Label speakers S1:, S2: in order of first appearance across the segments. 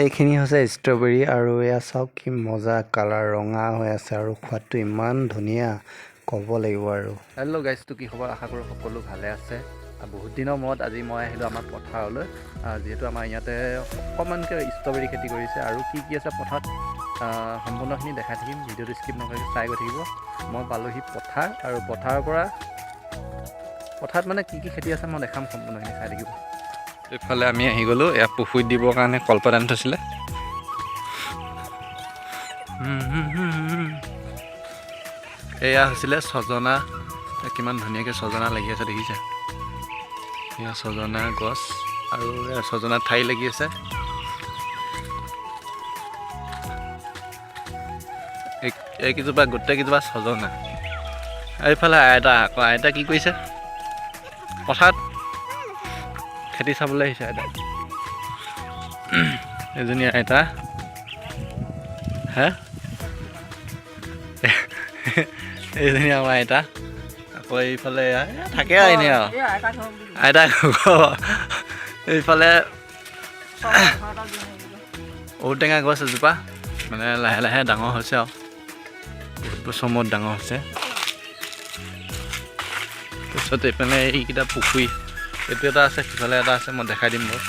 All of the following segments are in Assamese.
S1: এইখিনি হৈছে ষ্ট্ৰবেৰী আৰু এয়া চাওক কি মজা কালাৰ ৰঙা হৈ আছে আৰু খোৱাদটো ইমান ধুনীয়া ক'ব লাগিব আৰু হেল্ল' গাইজটো কি খবৰ আশা কৰোঁ সকলো ভালে আছে বহুত দিনৰ মূৰত আজি মই আহিলোঁ আমাৰ পথাৰলৈ যিহেতু আমাৰ ইয়াতে অকণমানকৈ ষ্ট্ৰবেৰী খেতি কৰিছে আৰু কি কি আছে পথাৰত সম্পূৰ্ণখিনি দেখাই থাকিম ভিডিঅ'টো স্কিপ নকৰাকৈ চাই গৈ থাকিব মই পালোঁহি পথাৰ আৰু পথাৰত মানে কি কি খেতি আছে মই দেখাম সম্পূৰ্ণখিনি চাই থাকিব এইফালে আমি আহি গ'লোঁ এয়া পুখুৰীত দিবৰ কাৰণে কলপাত আনি থৈছিলে এয়া হৈছিলে ছজনা কিমান ধুনীয়াকৈ ছজনা লাগি আছে দেখিছে এয়া ছজনা গছ আৰু ছজনা ঠাই লাগি আছে এইকেইজোপা গোটেইকেইজোপা ছজনা এইফালে আইতা কি কৰিছে পথাৰত খেতি চাবলৈ আহিছে আইতা এজনী আইতা হে এইজনী আমাৰ আইতা আকৌ এইফালে থাকে আৰু এনেই আৰু আইতা এইফালে ঔটেঙা গছ এজোপা মানে লাহে লাহে ডাঙৰ হৈছে আৰু বহুত বছৰ মূৰত ডাঙৰ হৈছে তাৰপিছত এইফালে এইকেইটা পুখুৰী এইটো এটা আছে সিফালে এটা আছে মই দেখাই দিম বাৰু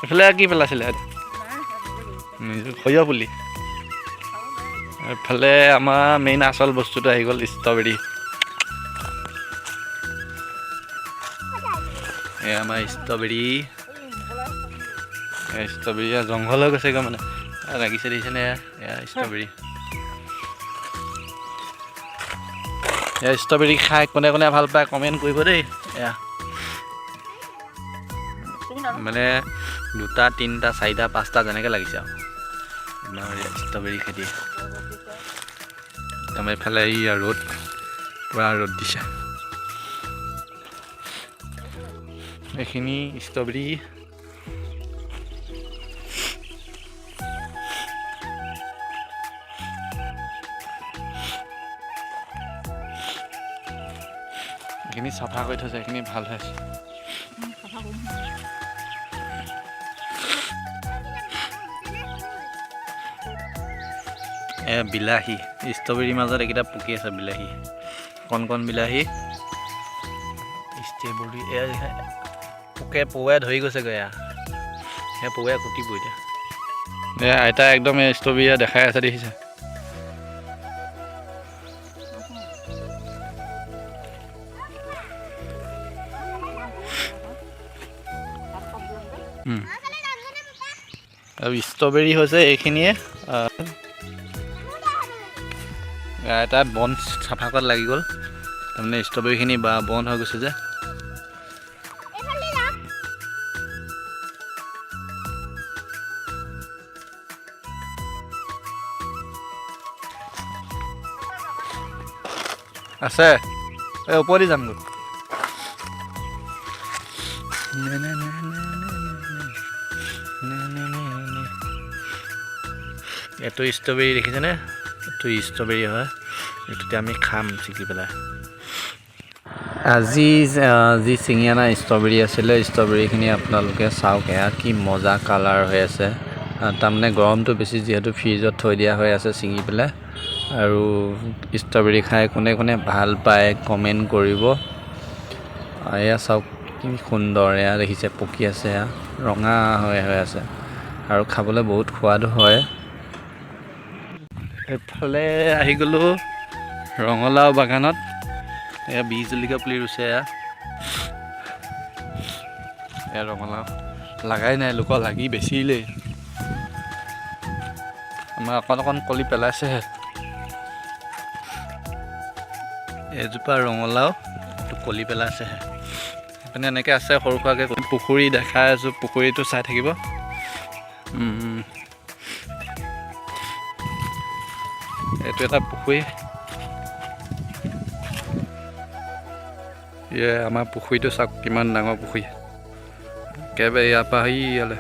S1: এইফালে কি পেলাইছিলে সৰিয়হ পুলি এইফালে আমাৰ মেইন আচল বস্তুটো আহি গ'ল ষ্ট্ৰবেৰী এয়া আমাৰ ষ্ট্ৰবেৰী জংঘল হৈ গৈছেগৈ মানে লাগিছে দেখিছেনে এয়া ষ্ট্ৰবেৰী এয়া ষ্ট্ৰবেৰী খাই কোনে কোনে ভাল পায় কমেণ্ট কৰিব দেই এয়া মানে 2টা 3টা 4টা 5টা যেনেকৈ লাগিছে আৰু ষ্ট্ৰবেৰী খেতি একদম এইফালে এই ৰ'দ পূৰা ৰ'দ দিছে এইখিনি ষ্ট্ৰবেৰী এইখিনি চাফা কৰি থৈছে এইখিনি ভাল হৈ আছে বিলাহী ষ্ট্ৰবেৰীৰ মাজত এইকেইটা পকি আছে বিলাহী কণ কণ বিলাহী ষ্ট্ৰবেৰী পোকে পৌৱাই ধৰি গৈছেগৈ সেই পৌৱাই কুটিব এতিয়া আইতা একদম ষ্ট্ৰবেৰী দেখাই আছে দেখিছে আৰু ষ্ট্ৰবেৰী হৈছে এইখিনিয়ে তাত বন চাফা কৰাত লাগি গ'ল তাৰমানে ষ্ট্ৰবেৰীখিনি বা বন্ধ হৈ গৈছে যে আছে এই ওপৰদি যাম গৈ এইটো ষ্ট্ৰবেৰী দেখিছেনে এইটো ষ্ট্ৰবেৰী হয় এইটোতে আমি খাম ছিগি পেলাই আজি যি ছিঙি অনা ষ্ট্ৰবেৰী আছিলে ষ্ট্ৰবেৰীখিনি আপোনালোকে চাওক এয়া কি মজা কালাৰ হৈ আছে তাৰমানে গৰমটো বেছি যিহেতু ফ্ৰিজত থৈ দিয়া হৈ আছে ছিঙি পেলাই আৰু ষ্ট্ৰবেৰী খাই কোনে কোনে ভাল পায় কমেণ্ট কৰিব এয়া চাওক কি সুন্দৰ এয়া দেখিছে পকি আছে এয়া ৰঙা হৈ আছে আৰু খাবলৈ বহুত সোৱাদ হয় এইফালে আহি গ'লোঁ ৰঙালাও বাগানত এয়া বীজ জলকীয়া পুলি ৰুইছে এয়া ৰঙালাও লাগাই নাই লোকৰ লাগি বেচিলেই আমাৰ অকণ কলি পেলাইছেহে এজোপা ৰঙালাও কলি পেলাইছেহে সেইপিনে এনেকৈ আছে সৰু সুৰাকৈ পুখুৰী দেখাই আছোঁ পুখুৰীটো চাই থাকিব এইটো এটা পুখুৰী আমাৰ পুখুৰীটো চাওক কিমান ডাঙৰ পুখুৰী একেবাৰে ইয়াৰ পৰা ইয়ালৈ